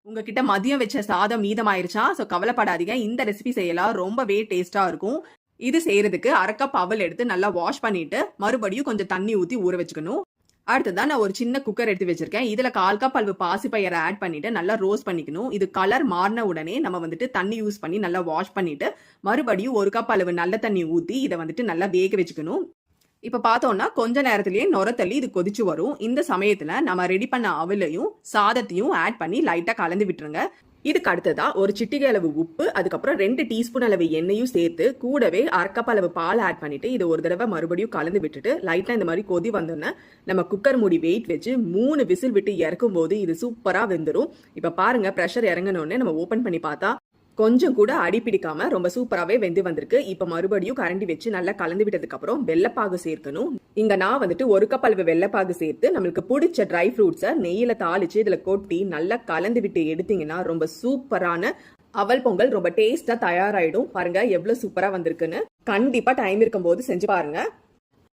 உங்ககிட்ட மதியம் வச்ச சாதம் மீதமாயிருச்சா? ஸோ கவலைப்படாதீங்க. இந்த ரெசிபி செய்யலாம். ரொம்பவே டேஸ்ட்டா இருக்கும். இது செய்றதுக்கு 1/2 கப் அவல் எடுத்து நல்லா வாஷ் பண்ணிட்டு, மறுபடியும் கொஞ்சம் தண்ணி ஊத்தி ஊற வச்சுக்கணும். அடுத்ததா நான் ஒரு சின்ன குக்கர் எடுத்து வச்சிருக்கேன். இதுல 1/4 கப் அளவு பாசிப்பயிர ஆட் பண்ணிட்டு நல்லா ரோஸ்ட் பண்ணிக்கணும். இது கலர் மாறின உடனே நம்ம வந்துட்டு தண்ணி யூஸ் பண்ணி நல்லா வாஷ் பண்ணிட்டு, மறுபடியும் 1 கப் அளவு நல்ல தண்ணி ஊத்தி இத வந்துட்டு நல்லா வேக வச்சுக்கணும். இப்ப பார்த்தோம்னா, கொஞ்ச நேரத்திலேயே நொர தள்ளி இது கொதிச்சு வரும். இந்த சமயத்துல நம்ம ரெடி பண்ண அவலையும், சாதத்தையும் ஆட் பண்ணி லைட்டா கலந்து விட்டுருங்க. இதுக்கு அடுத்ததா ஒரு சிட்டிகை அளவு உப்பு, அதுக்கப்புறம் 2 டீஸ்பூன் அளவு எண்ணெயும் சேர்த்து, கூடவே 1/2 கப் அளவு பால் ஆட் பண்ணிட்டு, இத ஒரு தடவை மறுபடியும் கலந்து விட்டுட்டு, லைட்டா இந்த மாதிரி கொதி வந்தோன்னே, நம்ம குக்கர் மூடி வெயிட் வச்சு 3 விசில் விட்டு இறக்கும்போது இது சூப்பரா வெந்துரும். இப்ப பாருங்க பிரஷர் இறங்குனோனே நம்ம ஓபன் பண்ணி பார்த்தா, கொஞ்சம் கூட அடி பிடிக்காம ரொம்ப சூப்பராவே வெந்து வந்திருக்கு. இப்ப மறுபடியும் கரண்டி வச்சு நல்லா கலந்து விட்டதுக்கு அப்புறம் வெள்ளப்பாகு சேர்க்கணும். இங்க நான் வந்துட்டு 1 கப் அளவு வெள்ளப்பாகு சேர்த்து நம்மளுக்கு பிடிச்ச ட்ரை ஃப்ரூட்ஸை நெய்யில தாளிச்சு இதுல கொட்டி நல்லா கலந்து விட்டு எடுத்தீங்கன்னா ரொம்ப சூப்பரான அவல் பொங்கல் ரொம்ப டேஸ்டா தயாராயிடும். பாருங்க எவ்வளவு சூப்பரா வந்திருக்குன்னு. கண்டிப்பா டைம் இருக்கும்போது செஞ்சு பாருங்க.